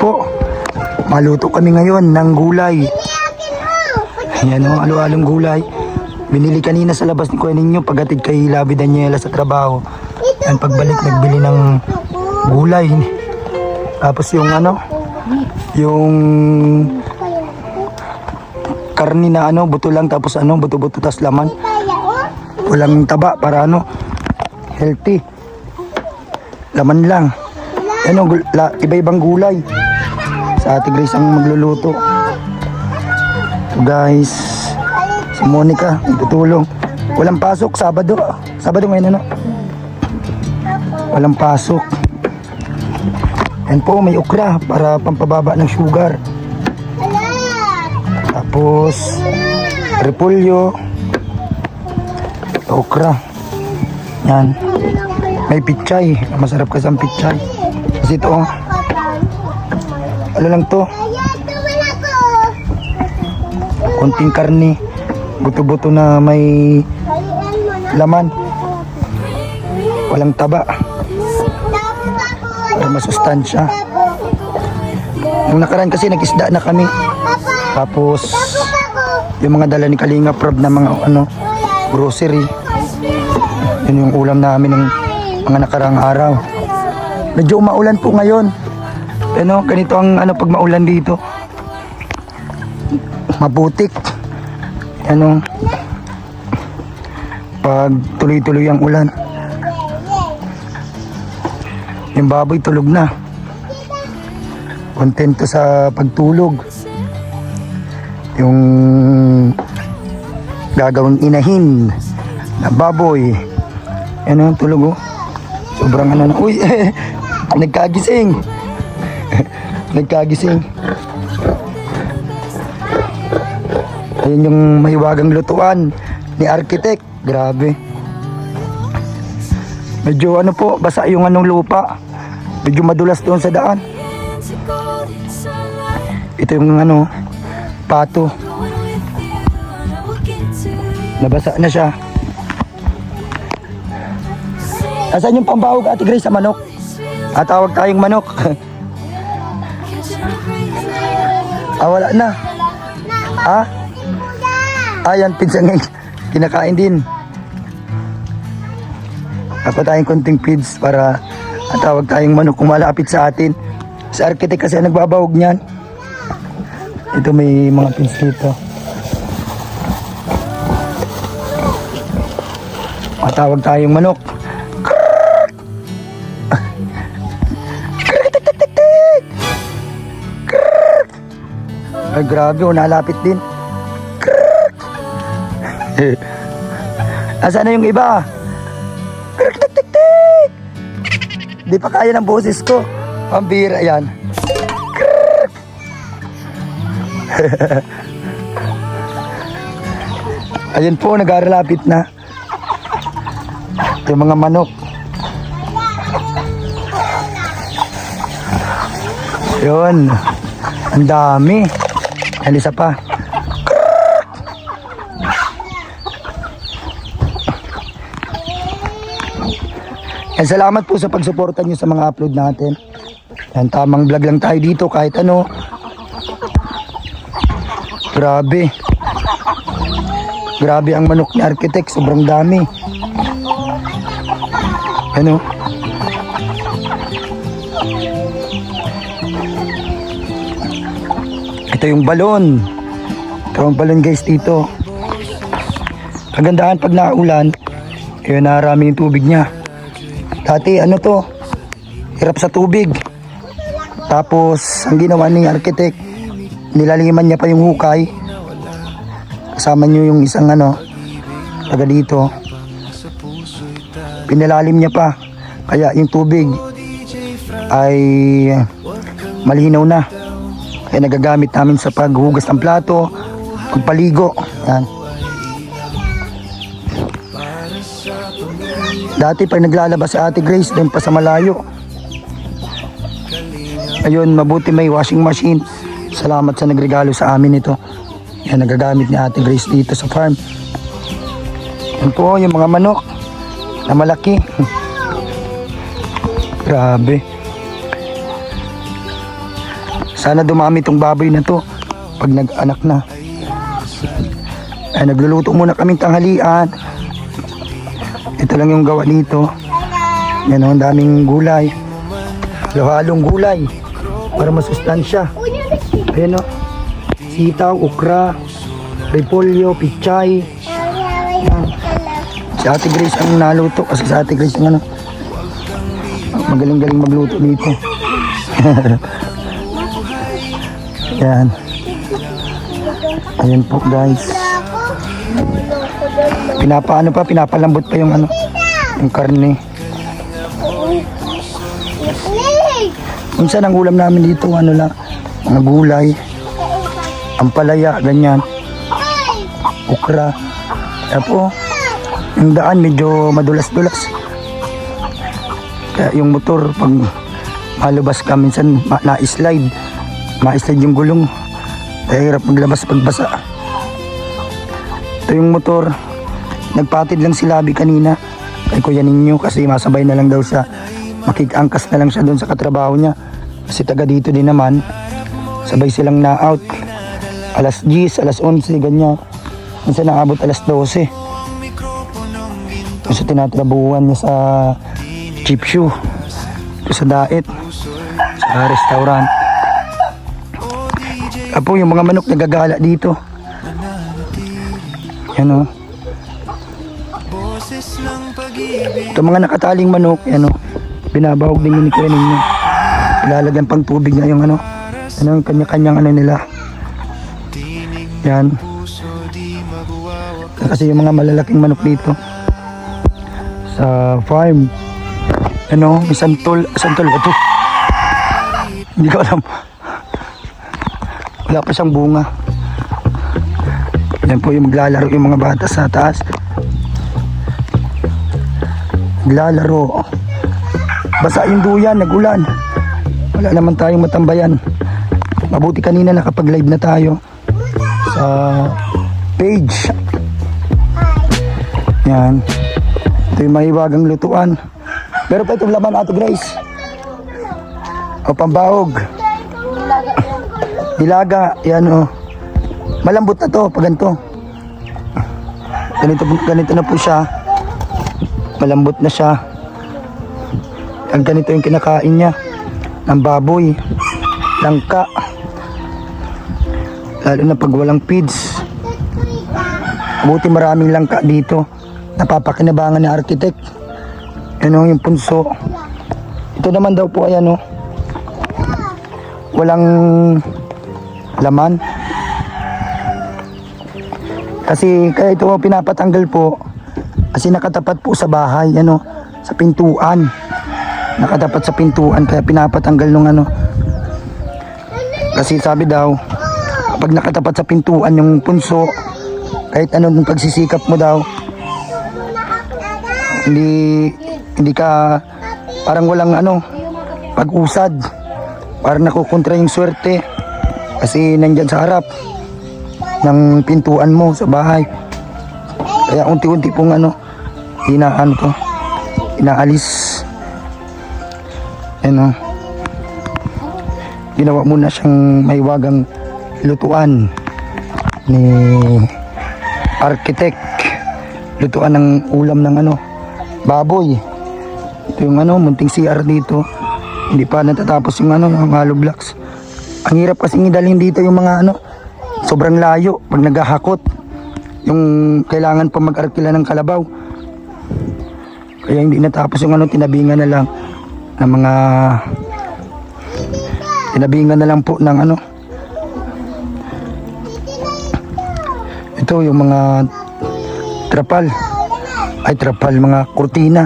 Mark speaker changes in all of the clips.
Speaker 1: po, maluto kami ngayon ng gulay. Ayan o, halo-halong gulay. Binili kanina sa labas ni Kuya Ninyo paghatid kay Labi Daniela sa trabaho. Yan, pagbalik nagbili ng gulay. Tapos yung yung karni na buto lang, tapos buto-buto tas laman. Walang taba para healthy. Laman lang. Iba-ibang gulay. Sa Ate Grace ang magluluto. So guys, si Monica tutulong. Walang pasok Sabado. Sabado ngayon walang pasok. Yan po, may okra para pampababa ng sugar. Tapos repolyo, okra. Yan. May pichay. Masarap kasi ang pichay. Kasi ito ano lang to, konting karni, buto-buto na may laman, walang taba para masustansya. Nung nakaraan kasi nag-isda na kami, tapos yung mga dala ni Kalinga Prab na mga grocery, yun yung ulam namin ng mga nakaraang araw. Medyo umaulan po ngayon. Ganito ang pag maulan dito. Maputik. Pag tuloy-tuloy ang ulan. Yung baboy tulog na. Kontento sa pagtulog. Yung gagawing inahin na baboy. Tulog sobrang uy, nagkagising. Nagkagising. Ayun yung mahiwagang lutuan ni Architect. Grabe. Medyo po, basa yung lupa. Medyo madulas doon sa daan. Ito yung pato. Nabasa na siya. Asan yung pambawag, Ate Grace, sa manok? Tawag tayong manok. Wala na. Ayan, pinsan ngayon. Kinakain din. Dapat tayong konting feeds para tawag tayong manok kung malapit sa atin. Sa Architect kasi nagbabawag niyan. Ito may mga feeds dito. Tawag tayong manok. Ay, grabe, nalapit din. Asan na yung iba? Di pa kaya ng boses ko. Pambira yan. Ayun po, nag-aralapit na. Yung mga manok. Yun. Ang dami. Alisa pa. And salamat po sa pagsuporta nyo sa mga upload natin. Yan, tamang vlog lang tayo dito kahit Grabe. Grabe ang manok ni Architect. Sobrang dami. Ito yung balon. Ito yung balon guys dito. Kagandahan pag naulan, narami yung tubig niya. Dati hirap sa tubig. Tapos ang ginawa ni Architect, nilaliman niya pa yung hukay. Kasama niyo yung isang taga dito. Pinalalim niya pa. Kaya yung tubig ay malinaw na. Kaya nagagamit namin sa paghugas ng plato, pagpaligo. Yan. Dati pag naglalabas si Ate Grace, doon pa sa malayo. Ayun, mabuti may washing machine. Salamat sa nagregalo sa amin ito. Yan, nagagamit ni Ate Grace dito sa farm. Yan po, yung mga manok na malaki. Grabe. Sana dumami tong baboy na to pag nag-anak na. Ay, nagluluto muna kaming tanghalian. Ito lang yung gawa dito. Yan o, ang daming gulay. Halo-halong gulay para masustansya. Ayan o, sitaw, ukra, repolyo, pichay. Yan. Si Ate Grace ang naluto kasi si Ate Grace ang ano, magaling-galing magluto dito. Yan. Ayan po guys. Pinapalambot pa yung ano, yung karne. Minsan ang ulam namin dito, ano lang, mga gulay, ampalaya, ganyan, ukra. Kaya po, yung daan medyo madulas-dulas. Kaya yung motor, pag malabas ka, minsan na-slide yung gulong. Kaya hirap maglabas pagbasa. Ito yung motor, nagpatid lang si Labi kanina kay Kuya Ninyo kasi masabay na lang daw siya. Makikangkas na lang siya doon sa katrabaho niya. Kasi taga dito din naman. Sabay silang na-out. Alas 10, alas 11, ganyan. Minsan naabot alas 12. Kasi tinatrabuhan niya sa Cheap Shoe. Ito sa Daet. Sa restaurant. Apo, yung mga manok nagagala dito. Yan o. Ito mga nakataling manok, yan o. Binabawag din yun ni Kuya Ninyo. Ilalagyan pang tubig na yung ano, yung kanya-kanyang ano nila. Yan. Kasi yung mga malalaking manok dito sa farm, ano, may santol ba ito? Hindi ko alam. Wala pa siyang bunga. Yan po yung maglalaro yung mga bata sa taas. Maglalaro. Basa yung duyan, nagulan. Wala naman tayong matambayan. Mabuti kanina nakapag-live na tayo sa page. Yan. Ito yung mahiwagang lutuan. Pero pa itong laman, Ate Grace. O, pambahog. Nilaga, yan o. Malambot na to, pag ganito. Ganito na po siya. Malambot na siya. Ang ganito yung kinakain niya. Ng baboy. Langka. Lalo na pag walang feeds. Buti maraming langka dito. Napapakinabangan ni architect. Yan o, yung punso. Ito naman daw po, ayan o. Walang laman. Kasi kaya ito pinapatanggal po kasi nakatapat po sa bahay, ano, sa pintuan. Nakatapat sa pintuan kaya pinapatanggal nung ano. Kasi sabi daw kapag nakatapat sa pintuan yung punso, kahit anong pagsisikap mo daw, hindi ka parang walang ano, pag-usad. Parang nakukontra yung swerte kasi nandyan sa harap ng pintuan mo sa bahay. Kaya unti-unti pong ano, inaalis. Ano, ginawa muna siyang mahiwagang lutuan ni architect. Lutuan ng ulam ng ano, baboy. Ito yung ano, munting CR dito. Hindi pa natatapos yung ano, yung hollow blocks. Ang hirap kasi idalhin dito yung mga ano, sobrang layo pag naghahakot. Yung kailangan pa mag-arkila ng kalabaw. Kaya hindi natapos yung ano, tinabingan na lang ng mga tinabingan na lang po ng ano. Ito yung mga trapal. Ay trapal, mga kurtina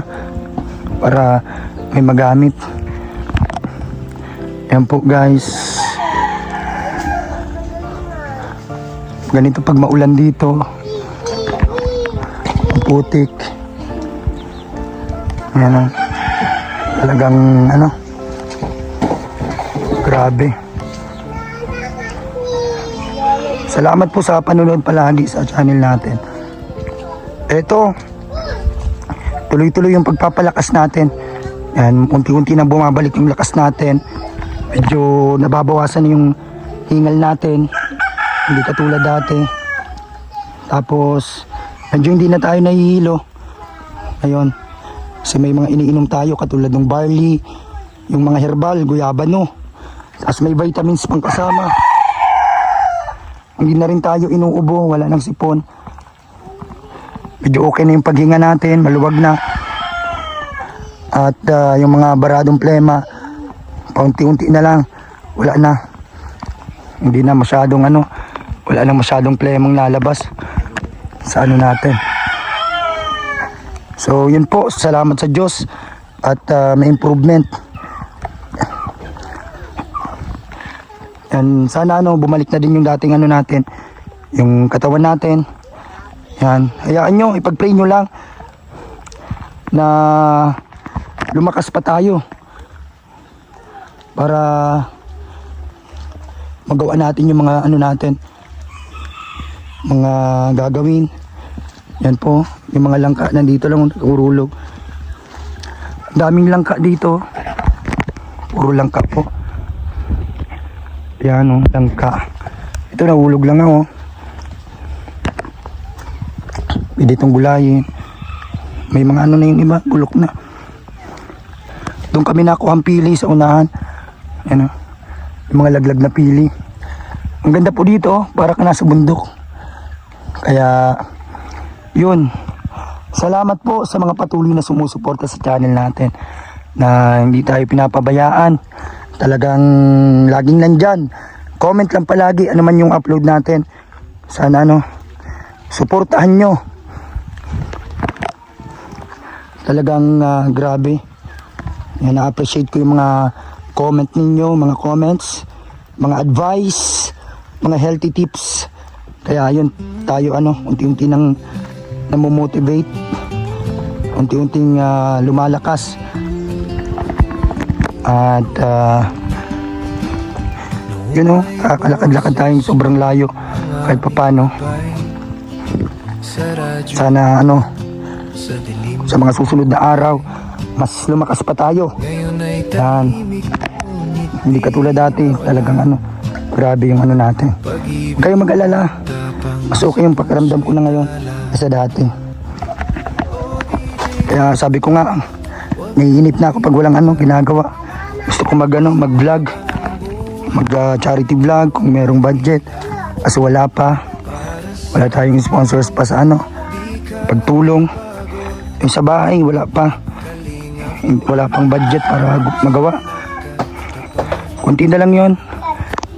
Speaker 1: para may magamit. Yan po guys. Ganito pag maulan dito. Putik. Ayan o. Talagang ano. Grabe. Salamat po sa panonood palagi sa channel natin. Eto. Tuloy-tuloy yung pagpapalakas natin. Yan, unti-unti na bumabalik yung lakas natin. medyo nababawasan na yung hingal natin, hindi katulad dati. Tapos medyo hindi na tayo nahihilo ngayon kasi may mga iniinom tayo katulad ng barley, yung mga herbal, guyabano, tapos may vitamins pang kasama. Hindi na rin tayo inuubo, wala nang sipon. Medyo okay na yung paghinga natin, maluwag na. At yung mga baradong plema, paunti-unti na lang, wala na. Hindi na masyadong wala na masyadong plemang lalabas sa natin. So yun po, salamat sa Diyos at may improvement. Yan, sana bumalik na din yung dating natin, yung katawan natin. Yan, hayaan nyo, ipag-pray nyo lang na lumakas pa tayo para magawa natin yung mga natin, mga gagawin. Yan po, yung mga langka nandito lang urulog. Daming langka dito, puro langka po. Yan langka. Ito nahulog lang ako. Pwede itong gulayin. May mga na yung iba, bulok na. Doon kami nakuha ang pili sa unahan. Yan yung mga laglag na pili. Ang ganda po dito, para ka nasa bundok. Kaya yun, salamat po sa mga patuloy na sumusuporta sa channel natin, na hindi tayo pinapabayaan, talagang laging nandyan. Comment lang palagi ano man yung upload natin. Sana suportahan nyo. Talagang grabe. Yan, na-appreciate ko yung mga comment ninyo, mga comments, mga advice, mga healthy tips. Kaya yun, tayo unti-unti nang namomotivate, unti-unting lumalakas. At yun kakalakad-lakad tayong sobrang layo kahit papano. Sana sa mga susunod na araw mas lumakas pa tayo. Yan, hindi katulad dati, talagang grabe yung natin. Huwag kayong mag-alala, mas okay yung pakiramdam ko na ngayon kaysa dati. Kaya sabi ko nga, naiinip na ako pag walang ginagawa. Gusto ko mag-vlog, mag-charity vlog kung merong budget. Kasi wala tayong sponsors pa sa pagtulong. Yung sa bahay, wala pang budget para magawa. Kunti na lang yon,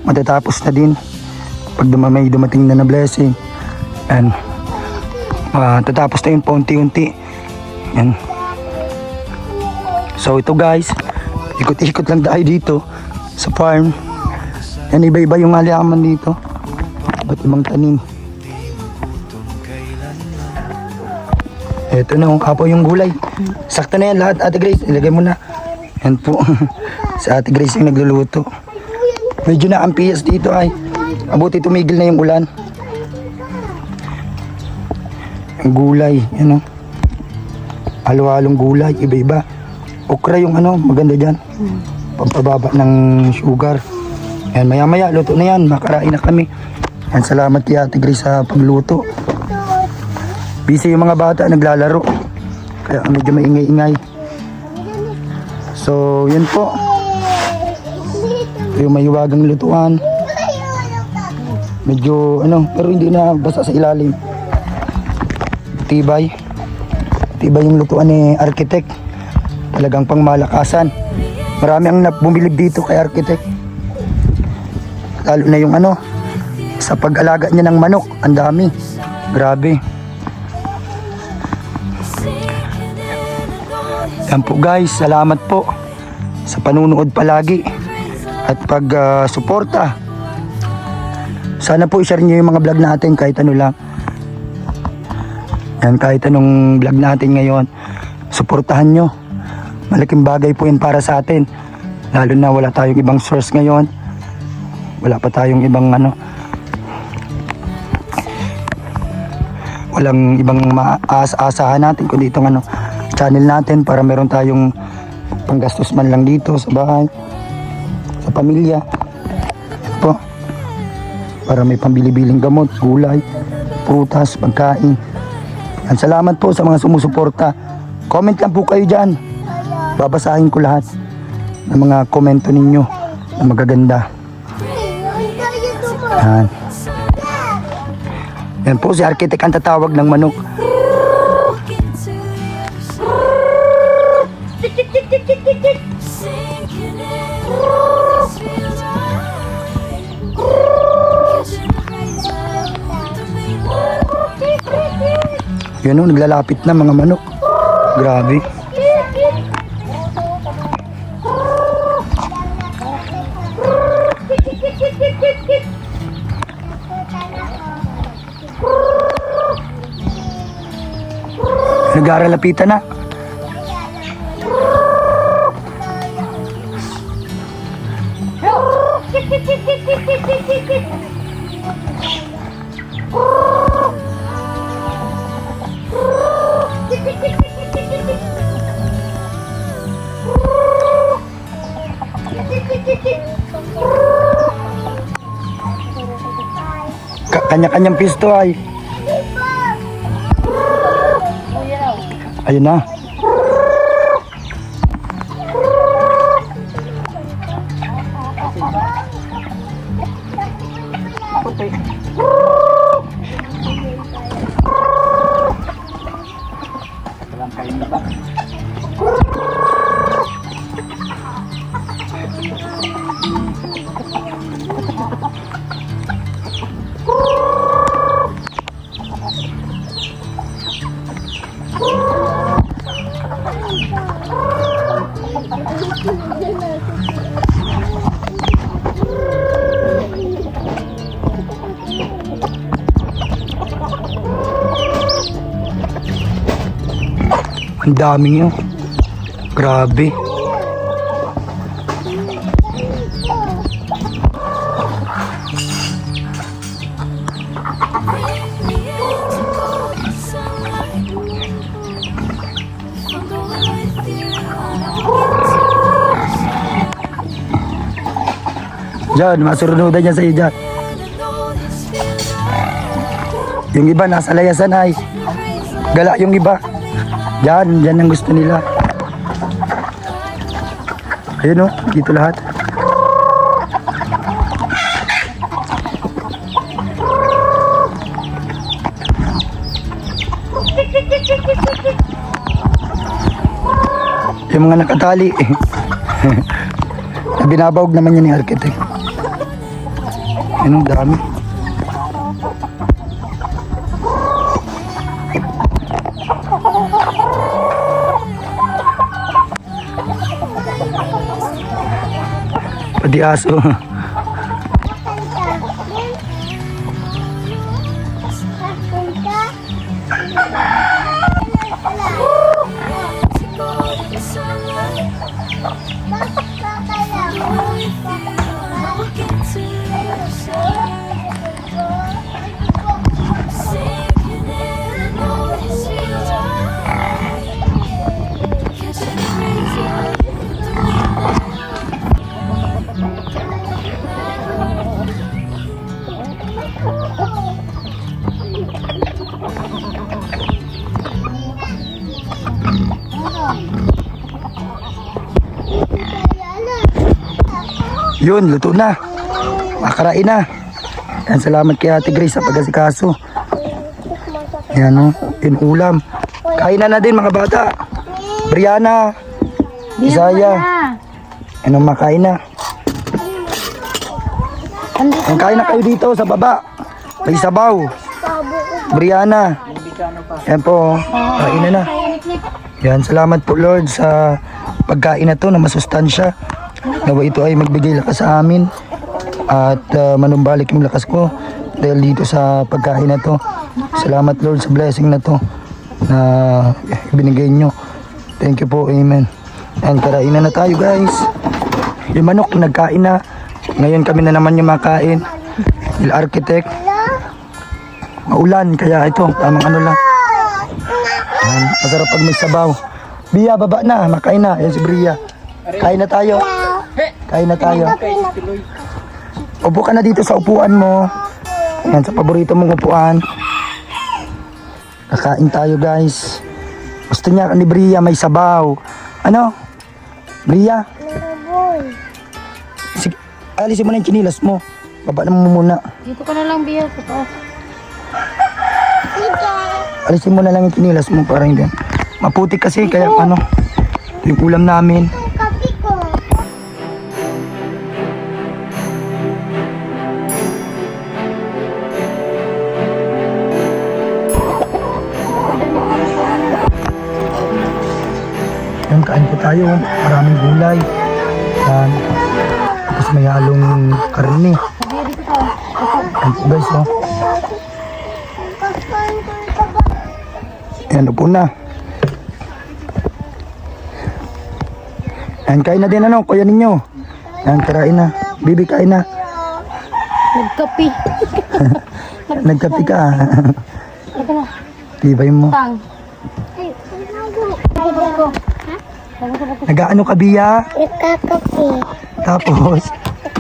Speaker 1: matatapos na din pag may dumating na blessing. And tatapos na yun paunti-unti. Yan. So ito guys, ikot-ikot lang tayo dito sa farm. Yan, iba-iba yung halaman dito, iba't ibang tanim. Ito na kapo yung gulay. Sakto na yan lahat, Ate Grace, ilagay mo na. Yan po. Si Ate Grace yung nagluluto. Medyo na ampias dito ay. Abuti tumigil na yung ulan. Ang gulay, halo-halong gulay, iba-iba. Okra yung maganda dyan. Pampababa ng sugar. Yan, maya-maya, luto na yan. Makarain na kami. Yan, salamat kay Ate Grace sa pagluto. Busy yung mga bata, naglalaro. Kaya medyo maingay-ingay. So, yan po. Ito yung mahiwagang lutuan. Medyo, pero hindi na basa sa ilalim. Tibay. Tibay yung lutuan ni Architect. Talagang pangmalakasan. Marami ang bumilib dito kay Architect. Lalo na yung sa pag-alaga niya ng manok. Ang dami. Grabe. Yan po guys, salamat po sa panunood palagi at pag-suporta. Sana po i-share nyo yung mga vlog natin kahit lang. Yan, kahit anong vlog natin ngayon, suportahan nyo. Malaking bagay po yun para sa atin. Lalo na wala tayong ibang source ngayon. Wala pa tayong ibang walang ibang maaasahan natin kundi itong channel natin para meron tayong panggastos man lang dito sa bahay, sa pamilya. Po. Para may pambili-biling gamot, gulay, prutas, pagkain. Yan, salamat po sa mga sumusuporta. Comment lang po kayo dyan. Babasahin ko lahat ng mga komento ninyo na magaganda. Yan. Yan po, si Architect ang tatawag ng manok. Yan o, naglalapit na mga manok. Grabe. Nag-aaralapitan na. Kanya-kanyang pisto ay. Ayun na. Ang dami nyo. Grabe. Diyan, masurunodan niya sa'yo dyan. Yung iba nasa layasan ay. Gala yung iba. Diyan, diyan ang gusto nila. Ayun o, dito lahat. Yung mga nakatali. Binabawag naman yan ni Architect. Ayun, dami. Pati aso. Yun, luto na. Makarain na. Yan, salamat kay Ate Grace sa pag-asikaso. Yan o, yun ulam. Kain na din mga bata. Brianna, Isaya. Ano, makain na. Ang kain na kayo dito sa baba. May sabaw. Brianna. Yan po, kain na na. Yan, salamat po Lord sa pagkain na to na masustansya. Nawa ito ay magbigay lakas sa amin at manumbalik yung lakas ko dahil dito sa pagkain na to. Salamat Lord sa blessing na to na binigay nyo. Thank you po, amen. And karain na tayo guys. Yung manok nagkain na. Ngayon kami na naman yung makain. Il Architect. Maulan kaya ito tamang ano lang. Yan, masarap pag may sabaw. Bia, baba na, makain na. Yan si Bria. Kain na tayo. Kain na tayo. Upo ka na dito sa upuan mo. Yan, sa paborito mong upuan. Kakain tayo guys. Gusto niya ni Bria may sabaw. Ano? Bria? Sige, alisin mo na yung chinilas mo. Baba na mo muna.
Speaker 2: Dito ka na lang, Bia. Sa taas.
Speaker 1: Alisin mo na lang yung chinilas mo para hindi. Maputik kasi kaya ano. Yung ulam namin. Yan, kain po tayo. Maraming gulay. Yan. Tapos may halong karne. Yan po guys, oh. Yan, upo na. Yan, kain na din ano, kuya ninyo. Yan, tirain na. Bibi, kain na.
Speaker 2: Nagkapi.
Speaker 1: Nagkapi ka.
Speaker 2: Ito na.
Speaker 1: Tibay mo.
Speaker 2: Tang.
Speaker 1: Nag-ano ka, Bia?
Speaker 3: Nakakapi.
Speaker 1: Tapos,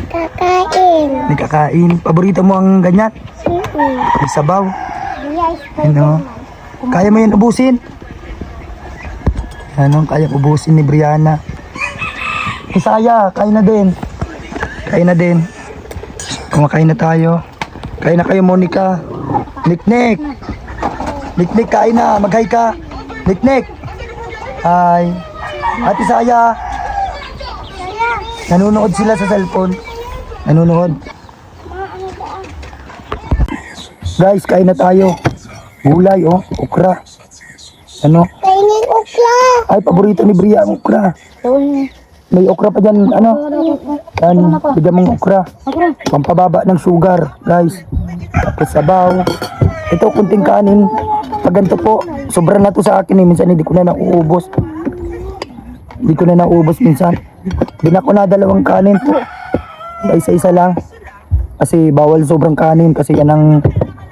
Speaker 3: Kakain.
Speaker 1: nagkakain. Paborito mo ang ganyan? May sabaw. Ano? Kaya mo yan ubusin? Ano? Kaya ubusin ni Brianna. Isaya, kain na din. Kain na din. Kumakain na tayo. Kain na kayo, Monica. Niknik. Niknik, kain na. Mag-hi ka. Niknik. Hi. Ate Saya. Nanonood sila sa cellphone. Nanonood. Guys, kain na tayo. Gulay, oh. Okra. Ano?
Speaker 3: Kainin ukla.
Speaker 1: Ay, paborito ni Bria ang okra. May okra pa dyan, ano? Yan, bigyan mong okra. Pampababa ng sugar, guys. Tapos sabaw. Ito, kunting kanin. Pag ganito po, sobra na to sa akin eh. Minsan hindi ko na nauubos. Hindi ko na nauubos minsan. Hindi na ako na dalawang kanin po. Isa-isa lang. Kasi bawal sobrang kanin kasi yan ang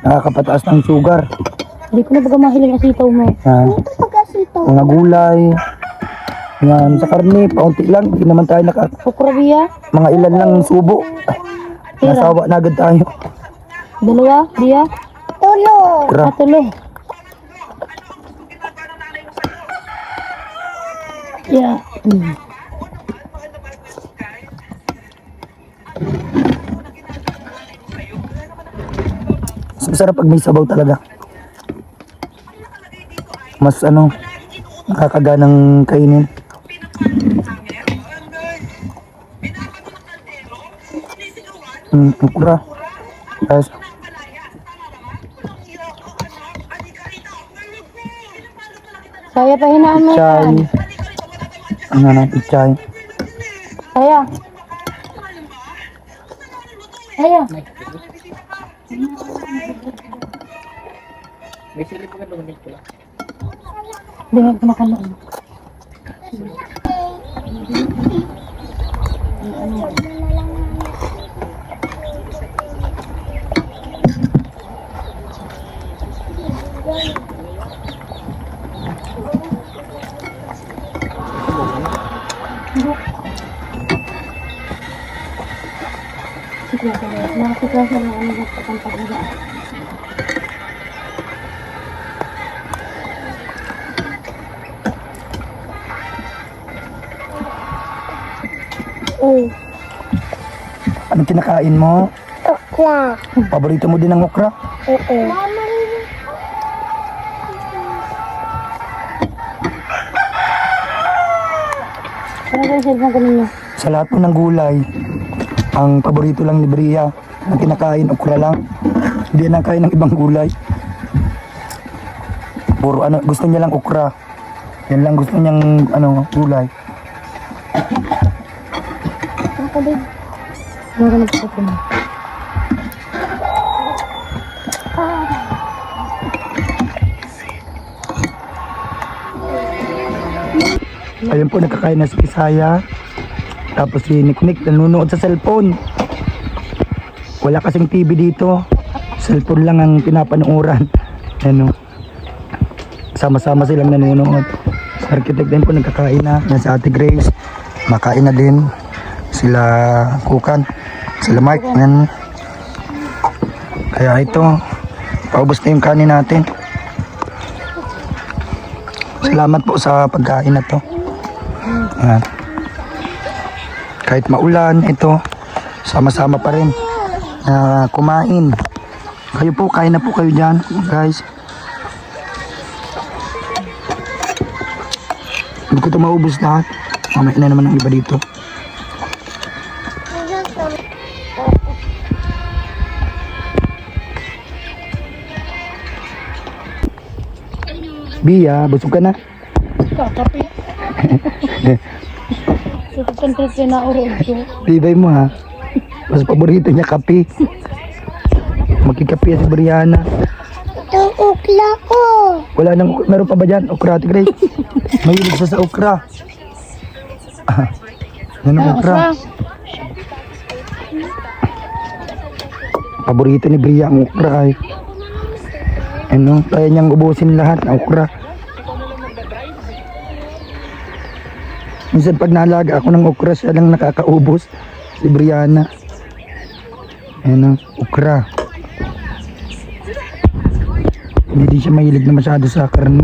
Speaker 1: nakakapataas ng sugar.
Speaker 2: Hindi ko na baga mahiling asitaw mo.
Speaker 1: Yan.
Speaker 3: Pagkasito.
Speaker 1: Mga gulay. Yan, sa karne, paunti lang. Hindi naman tayo
Speaker 2: Okra, Bia.
Speaker 1: mga ilan lang subo. Nasawa na agad tayo.
Speaker 2: Dalawa, Bia.
Speaker 3: Tulog.
Speaker 1: Okra.
Speaker 2: Katulo. Yeah.
Speaker 1: Mas masarap pag may sabaw talaga. Mas ano, nakakaganang kainin. Okra. Guys.
Speaker 2: Saya pa hinaan mo
Speaker 1: Pichay.
Speaker 2: yan.
Speaker 1: Ano na, pichay.
Speaker 2: Saya. Saya. Dengar ko makalaan. Nakasiklasa na ano nagpapantak na daan.
Speaker 1: Anong kinakain mo?
Speaker 3: Ukla.
Speaker 1: Paborito mo din ang okra?
Speaker 2: Ano ba yung cellphone ko ninyo?
Speaker 1: Sa lahat po ng gulay, ang paborito lang ni Bria, ang kinakain, okra lang. Hindi na kain ng ibang gulay. Puro ano, gusto niya lang okra. Yan lang gusto niyang ano, gulay.
Speaker 2: Ako din. Ano ka nagpapapin?
Speaker 1: Ayun po, nakakain na si Isaya. Tapos si Niknik nanonood sa cellphone. Wala kasing TV dito. Cellphone lang ang pinapanuuran. Ano, sama-sama silang nanonood. Sa architect din po nagkakain na. Yan si Ate Grace. Makain na din. sila Kukan, sila Mark. Yan. Kaya ito, paubos na yung kanin natin. Salamat po sa pagkain na to. Yan. Kahit maulan, ito, sama-sama pa rin kumain. Kayo po, kain na po kayo dyan, guys. Hindi ko ito maubos lahat. Mamaya na naman ang iba dito. Bia, busog ka na?
Speaker 2: Kakapi. Sukukan ko na urod ko.
Speaker 1: Bibay mo ha. Mas paborito niya kape. Magkikape si Brianna.
Speaker 3: Itong ukla ko.
Speaker 1: Wala nang, meron pa ba dyan? Okra, Ate Grace. Mahilig siya sa okra. Yan ang okra. Paborito ni Bria ang okra ay. Ano, kaya niyang ubusin lahat ng okra. Minsan pag nalaga ako ng okra, siya lang nakakaubos. Si Brianna. Ano, okra. Hindi siya mahilig na masyado sa karne.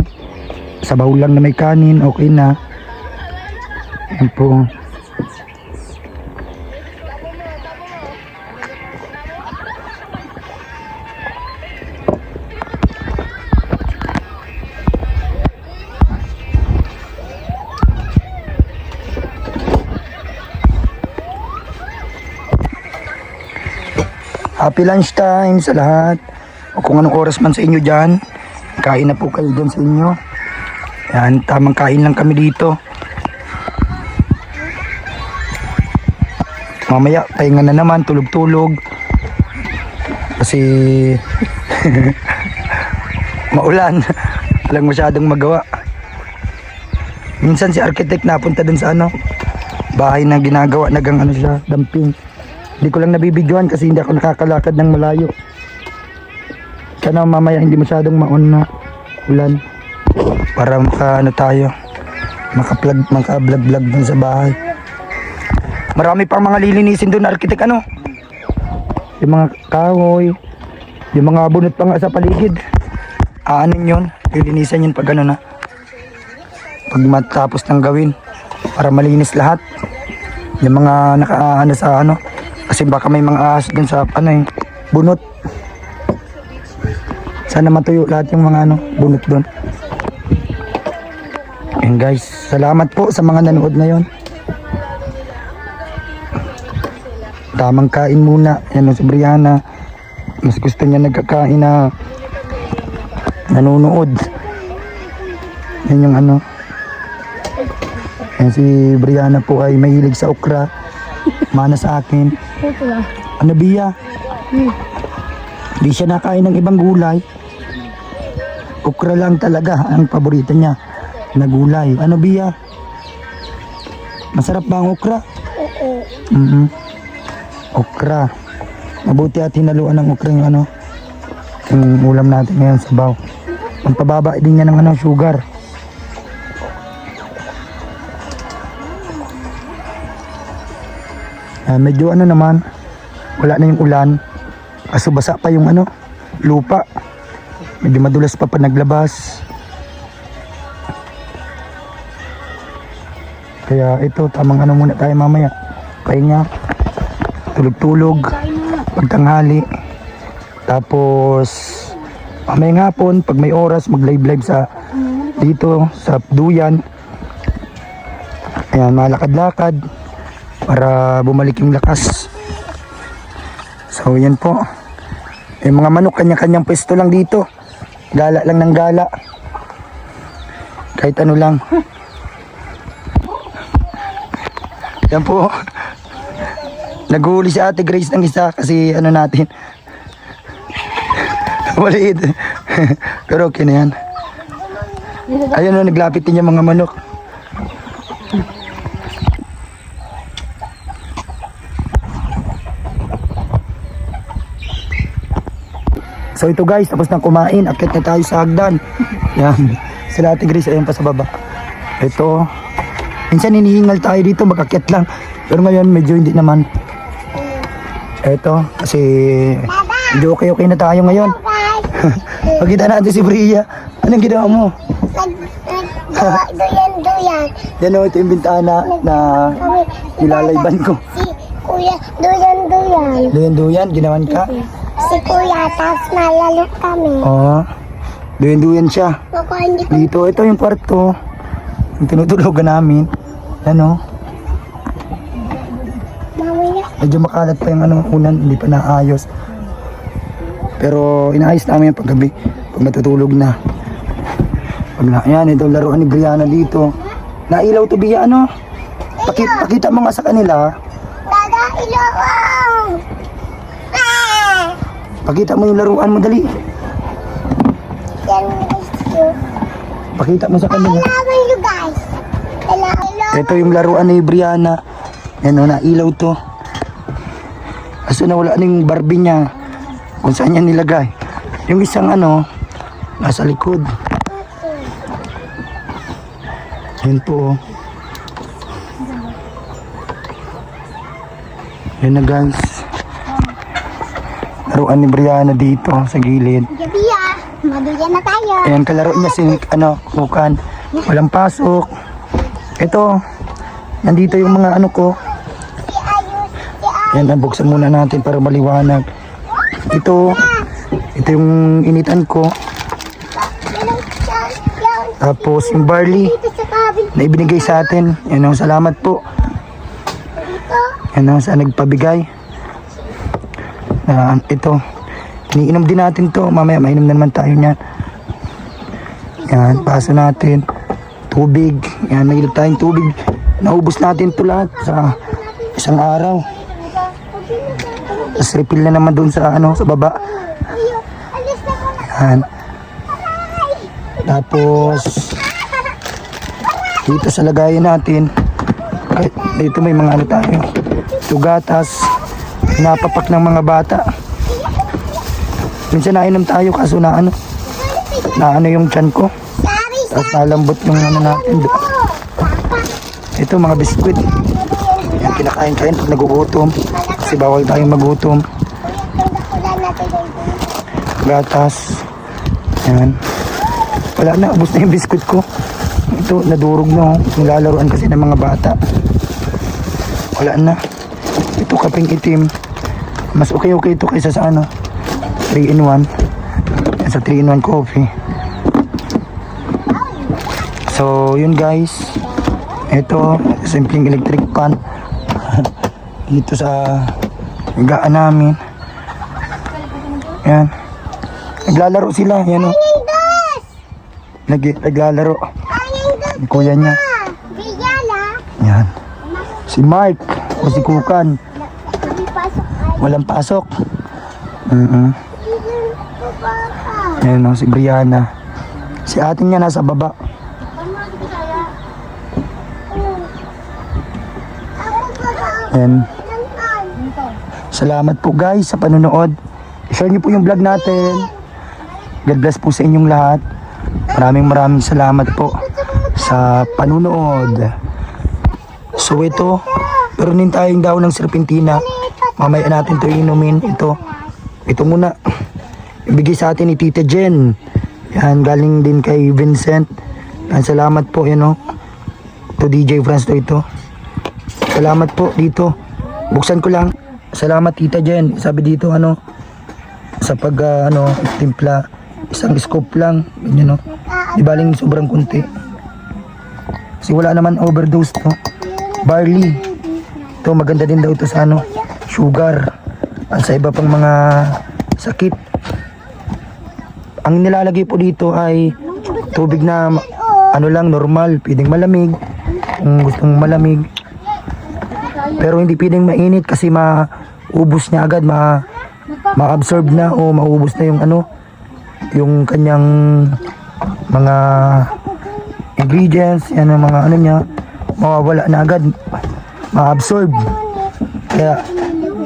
Speaker 1: Sabaw lang na may kanin, okay na. Yan po. Happy lunch time sa lahat. O kung anong oras man sa inyo dyan, kain na po kayo dyan sa inyo. Yan, tamang kain lang kami dito. Mamaya, pahinga na naman, tulog-tulog. Kasi maulan. Walang masyadong magawa. Minsan si architect napunta dun sa bahay na ginagawa, nagang siya, damping. Hindi ko lang nabibidyoan kasi hindi ako nakakalakad ng malayo. Sana mamaya hindi masyadong maon na ulan. Para tayo. Maka-vlog dun sa bahay. Marami pang mga lilinisin dun, arkitek yung mga kahoy, yung mga bunot pa nga sa paligid. Yun, lilinisan yun pag na. Pag matapos ng gawin. Para malinis lahat. Yung mga sa kasi baka may mga ahas dun sa bunot. Sana matuyo lahat yung mga bunot dun. And guys, salamat po sa mga nanood ngayon. Tamang kain muna. Yan si Brianna. Mas gusto niya nagkakain na nanonood. Yan yung Yan si Brianna po ay mahilig sa okra. Mana sa akin. Bia? Di siya nakain ng ibang gulay. Okra lang talaga ang paborito niya na gulay. Bia? Masarap ba ang okra? Okra. Mabuti at hinaluan ng okra yung yung ulam natin ngayon sa baw. Pampababa din niya ng sugar. Medyo naman, wala na yung ulan. Kaso basa pa yung lupa. Medyo madulas pa naglabas. Kaya ito, tamang muna tayo mamaya. Pahinga, tulog-tulog, pagtanghali. Tapos, mamayang hapon, pag may oras, mag-live sa dito, sa Duyan. Ayan, malakad-lakad para bumalik yung lakas. So yan po. Yung mga manok kanya-kanyang pwesto lang dito. Gala lang ng gala. Kahit lang. Yan po. Naghuli si Ate Grace ng isa kasi natin. Maliit. Pero okay na yan. Ayun naglapit din yung mga manok. So ito guys, tapos na kumain, akit na tayo sa hagdan. Yan, sila Ate Grace, ayun pa sa baba. Ito, minsan hinihingal tayo dito, makakit lang. Pero ngayon, medyo hindi naman. Eto, kasi medyo okay na tayo ngayon. Pagkita natin si Bria. Anong ginawa mo?
Speaker 3: Duyan.
Speaker 1: Yan o, ito yung bintana na nilalayban ko.
Speaker 3: Si Kuya, duyan.
Speaker 1: Duyan, ginawan ka?
Speaker 3: Si Kuya, tapos nalalo kami.
Speaker 1: Oo. Duyan siya.
Speaker 3: Ako hindi ko
Speaker 1: Dito, ito yung kwarto. Yung tinutulogan namin. Ano?
Speaker 3: mamaya.
Speaker 1: Medyo makalat pa yung unan, hindi pa naayos. Pero inaayos namin yung paggabi. Pag matutulog na. Ayan, ito laruan ni Brianna dito. Nailaw to Bia, ano? Pakita mo nga sa kanila.
Speaker 3: Dada, ilawang!
Speaker 1: Pakita mo yung laruan mo, dali.
Speaker 3: Yan, rescue.
Speaker 1: Pakita mo sa kanila.
Speaker 3: Kailangan you guys. Kailangan.
Speaker 1: Ito yung laruan ni Brianna. Yan o, nailaw to. Kaso nawala na yung Barbie niya. Kung saan niya nilagay. Yung isang nasa likod. Yan po. Yan na guys. Laruan ni Brianna dito sa gilid.
Speaker 3: Gabi maduyan na tayo.
Speaker 1: Ayan, kalaro niya si Kukan. Walang pasok. Ito. Nandito yung mga ko.
Speaker 3: Si Ayus, si Ayus.
Speaker 1: Yan, buksan muna natin para maliwanag. Ito yung initan ko. Tapos yung barley
Speaker 3: Dito sa kabin.
Speaker 1: na ibinigay sa atin. Yan, salamat po.
Speaker 3: Dito.
Speaker 1: Yan, sa nagpabigay. Ito. Iniinom din natin to. Mamaya mainom na naman tayo niyan. Yan, paso natin. Tubig. Yan, may ilag tayong tubig. Naubos natin to lahat sa isang araw. Tapos refill na naman doon sa sa baba.
Speaker 3: Alis na muna.
Speaker 1: Yan. Tapos dito sa lagayan natin. Dito may mga tayo. Ito gatas. Napapak ng mga bata. Minsan nainom tayo kaso na yung tiyan ko. Tapos nalambot yung natin. Ito mga biskwit. Yan, kinakain-kain pag nagugutom. Kasi bawal tayong magutom. Gatas. Yan. Wala na, ubos na yung biskwit ko. Ito, nadurog na. Nilalaruan kasi ng mga bata. Wala na. Ito, kapeng itim. Mas okay ito kaysa sa 3-in-1. Sa 3-in-1 coffee. So, yun guys. Ito, simpleng electric pan. Dito sa higaan namin. Yan. Naglalaro sila. Yan o. Naglalaro. Yung kuya niya. Yan. Si Mike. O si Kukan. Walang pasok. Yan o, si Brianna. Si atin niya nasa baba. And salamat po guys sa panonood. I-share niyo po yung vlog natin. God bless po sa inyong lahat. Maraming salamat po sa panonood. So ito, meron din tayong daw ng serpentina. Mamaya natin ito inumin. Ito muna. Ibigay sa atin ni Tita Jen. Yan, galing din kay Vincent. Yan, salamat po. Yan o. Ito DJ France to ito. Salamat po dito. Buksan ko lang. Salamat Tita Jen. Sabi dito sa pag timpla, isang scoop lang. Ganyan Di baling sobrang kunti. Kasi wala naman overdose to. Barley. Ito maganda din daw ito sa sugar. At sa iba pang mga sakit. Ang nilalagay po dito ay tubig na lang normal. Pwedeng malamig. Kung gustong malamig. Pero hindi pwedeng mainit kasi maubos niya agad, ma-absorb na o maubos na yung kanyang mga ingredients, yan ang mga niya, mawawala na agad, ma-absorb. Kaya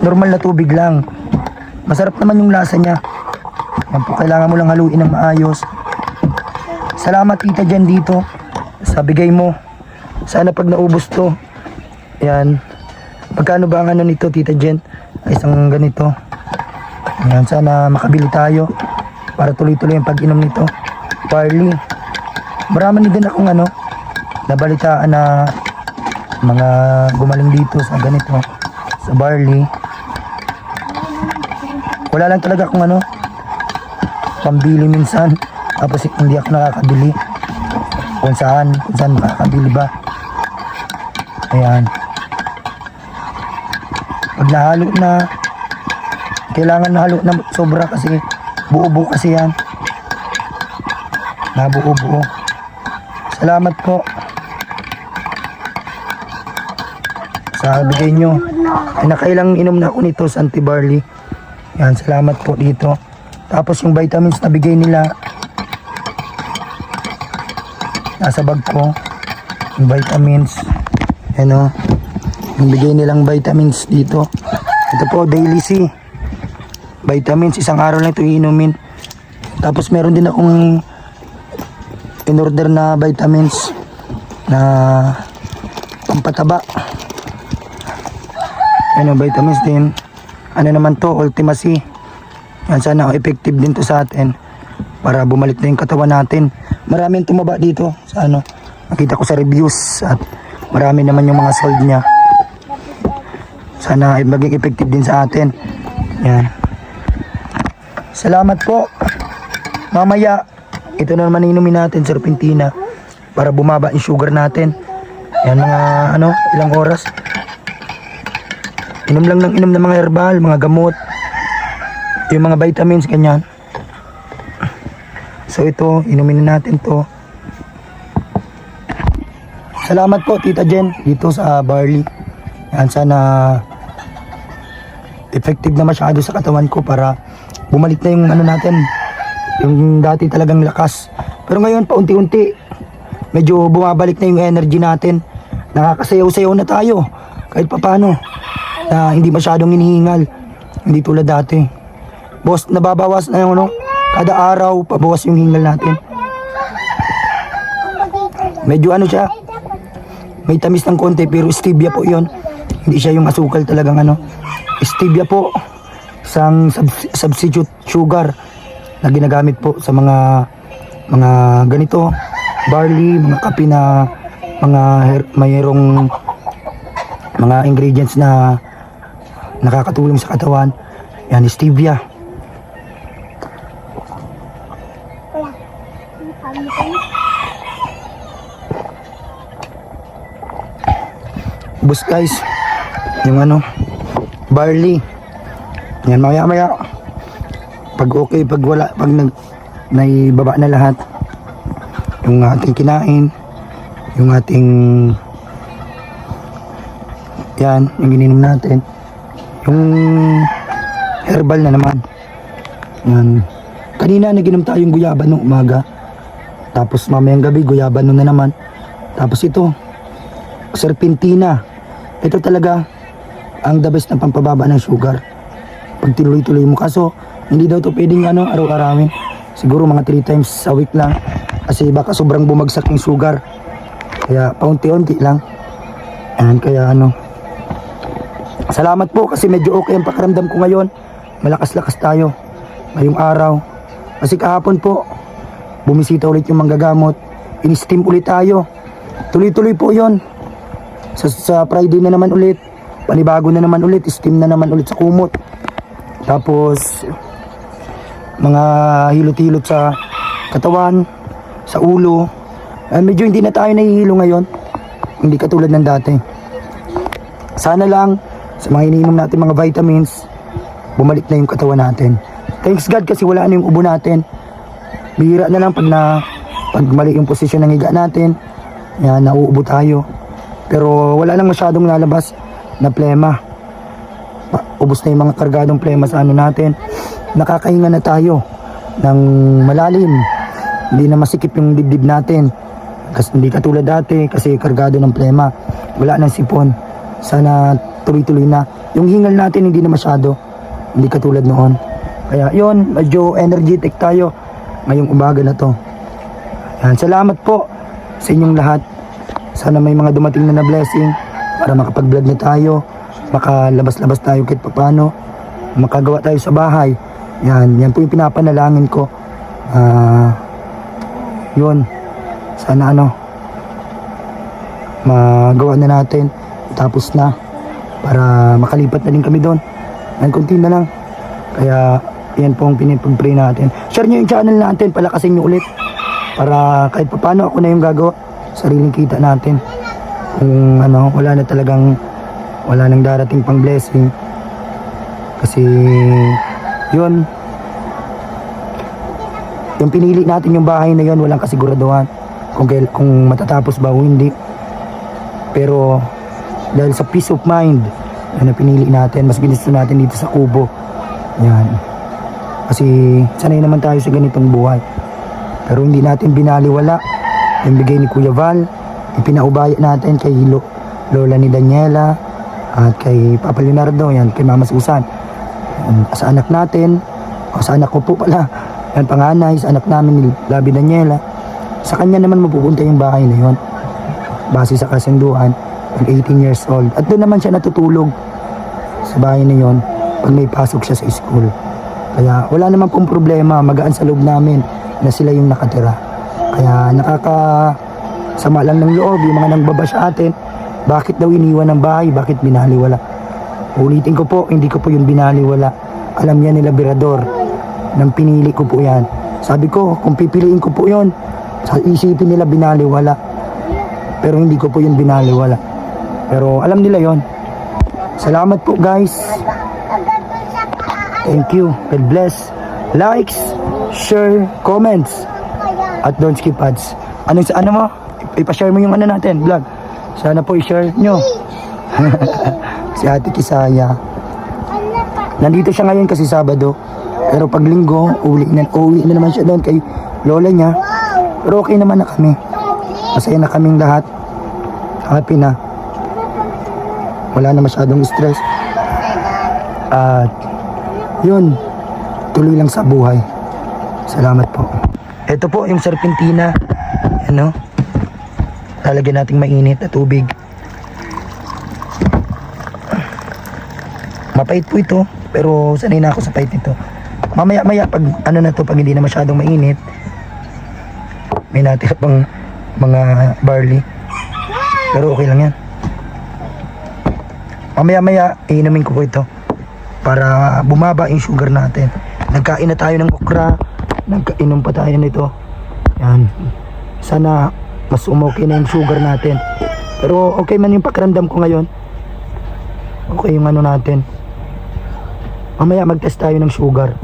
Speaker 1: normal na tubig lang. Masarap naman yung lasa niya. Yan po, kailangan mo lang haluin ng maayos. Salamat Tita Jen dito sa bigay mo. Sana pag naubos to, yan, Magkano ba ang ano nito, Tita Jen? Ay, isang ganito. Ayan, sana makabili tayo para tuloy-tuloy ang pag-inom nito. Barley. Marami din akong ano, nabalitaan na mga gumaling dito sa ganito, sa barley. Wala lang talaga akong ano, pambili minsan. Tapos hindi ako nakakabili. Kung saan makakabili ba. Ayan. Pag nahalo na, kailangan nahalo na sobra kasi buo-buo kasi yan. Nabuo-buo. Salamat po sa bigay nyo. Ay, nakailang inom na ako nito sa anti-barley. Yan, salamat po dito. Tapos yung vitamins na bigay nila, nasa bag ko. Yung vitamins. Ano, yung bigay nilang vitamins dito. Ito po, Daily C. Vitamins, isang araw lang ito iinumin. Tapos meron din akong in-order na vitamins na pampataba. Ano, vitamins din. Ano naman to, Ultima C. Yan, sana effective din to sa atin para bumalik na yung katawan natin. Maraming tumaba dito sa ano, nakita ko sa reviews at marami naman yung mga sold niya. Sana ay maging effective din sa atin. Yan. Salamat po. Mamaya, ito na naman inumin natin, serpentina, para bumaba yung sugar natin. Yan, mga ano, ilang oras. Inom lang ng inom ng mga herbal, mga gamot, yung mga vitamins, ganyan. So ito, inumin na natin to. Salamat po, Tita Jen, dito sa barley. Yan, sana effective na masyado sa katawan ko para bumalik na yung ano natin, yung dati talagang lakas. Pero ngayon, paunti-unti, medyo bumabalik na yung energy natin. Nakakasayaw-sayaw na tayo, kahit papano, na hindi masyadong hinihingal. Hindi tulad dati. Boss, nababawas na yung ano, kada araw, pabawas yung hingal natin. Medyo ano siya, may tamis ng konti, pero stevia po yon. Hindi siya yung asukal talagang ano. Stevia po, isang substitute sugar na ginagamit po sa mga ganito, barley, mga kape na mayroong mga ingredients na nakakatulong sa katawan. Yan, stevia. Bus guys, yung ano, barley. Yan, maya pag okay, pag wala, pag naibaba na lahat yung ating kinain, yung ating yan, yung ininom natin, yung herbal na naman. Yan, kanina naginom tayong guyaba nung umaga, tapos mamayang gabi guyaba nung na naman, tapos ito serpentina. Ito talaga ang the best na pampababa ng sugar pag tinuloy-tuloy mo. Kaso hindi daw to pwedeng ano, araw-arawin. Siguro mga 3 times a week lang, kasi baka sobrang bumagsak yung sugar. Kaya paunti-unti lang. Ayan, kaya ano, salamat po kasi medyo okay ang pakiramdam ko ngayon. Malakas-lakas tayo ngayong araw. Kasi kahapon po bumisita ulit yung manggagamot, in-steam ulit tayo. Tuloy-tuloy po yon. Sa Friday na naman ulit, panibago na naman ulit, steam na naman ulit sa kumot. Tapos mga hilot-hilot sa katawan, sa ulo. Medyo hindi na tayo nahihilo ngayon, hindi katulad ng dati. Sana lang sa mga iniinom natin mga vitamins, bumalik na yung katawan natin. Thanks God kasi wala na yung ubo natin. Bihira na lang pag mali yung posisyon ng higa natin, yan, nauubo tayo. Pero wala lang masyadong lalabas na plema. Ubos na yung mga kargadong plema sa ano natin. Nakakahinga na tayo ng malalim. Hindi na masikip yung dibdib natin. Kasi hindi katulad dati kasi kargado ng plema. Wala nang sipon. Sana tuloy-tuloy na. Yung hingal natin hindi na masyado. Hindi katulad noon. Kaya yon, medyo energetic tayo ngayong umaga na to. Yan, salamat po sa inyong lahat. Sana may mga dumating na blessing para makapag-vlog na tayo. makalabas-labas tayo kahit paano, makagawa tayo sa bahay. Yan po yung pinapanalangin ko. Yun, sana magawa na natin, tapos na, para makalipat na din kami doon. Yan, konti na lang. Kaya yan po ang pinipag-pray natin. Share nyo yung channel natin, palakasin nyo ulit, para kahit paano ako na yung gagawa, sariling kita natin. Kung wala nang darating pang blessing, kasi yun, yung pinili natin yung bahay na yun, walang kasiguraduhan kung matatapos ba o hindi. Pero dahil sa peace of mind, yan ang pinili natin. Mas ginusto natin dito sa Kubo. Yan, kasi sanay naman tayo sa ganitong buhay. Pero hindi natin binaliwala yung bigay ni Kuya Val, ipinaubaya natin kay Lola ni Daniela at kay Papa Leonardo, yan, kay Mama Susan. Yan, sa anak natin, o sa anak ko po pala, yan, panganay, sa anak namin ni Labi Daniela. Sa kanya naman mapupunta yung bahay na yun, base sa kasunduan, ng 18 years old. At doon naman siya natutulog sa bahay na yun pag may pasok siya sa school. Kaya wala naman pong problema, magaan sa loob namin na sila yung nakatira. Kaya nakakasama lang ng loob yung mga nangbaba sa atin. Bakit daw iniwan ng bahay? Bakit binaliwala? Ulitin ko po, hindi ko po yung binaliwala. Alam yan nila Birador, nang pinili ko po yan. Sabi ko, kung pipiliin ko po yun, sa isipin nila binaliwala. Pero hindi ko po yun binaliwala. Pero alam nila yon. Salamat po guys. Thank you. God bless. Likes, share, comments, at don't skip ads. Ano mo? Ipa-share mo yung natin, vlog. Sana po i-share nyo. Si Ate Kisaya. Nandito siya ngayon kasi Sabado. Pero pag Linggo, uwi na naman siya doon kay lola niya. Pero okay naman na kami. Masaya na kaming lahat. Happy na. Wala na masyadong stress. At yun, tuloy lang sa buhay. Salamat po. Ito po yung serpentina. Lalagyan nating mainit na tubig. Mapait po ito, pero sanay na ako sa pait nito. Mamaya pag pag hindi na masyadong mainit, may natira pang mga barley. Pero okay lang yan. Mamaya iinumin ko po ito para bumaba yung sugar natin. Nagkain na tayo ng okra, nagkainom pa tayo nito. Yan. Sana mas umokay na yung sugar natin. Pero okay man yung pakiramdam ko ngayon. Okay yung natin. Mamaya mag-test tayo ng sugar.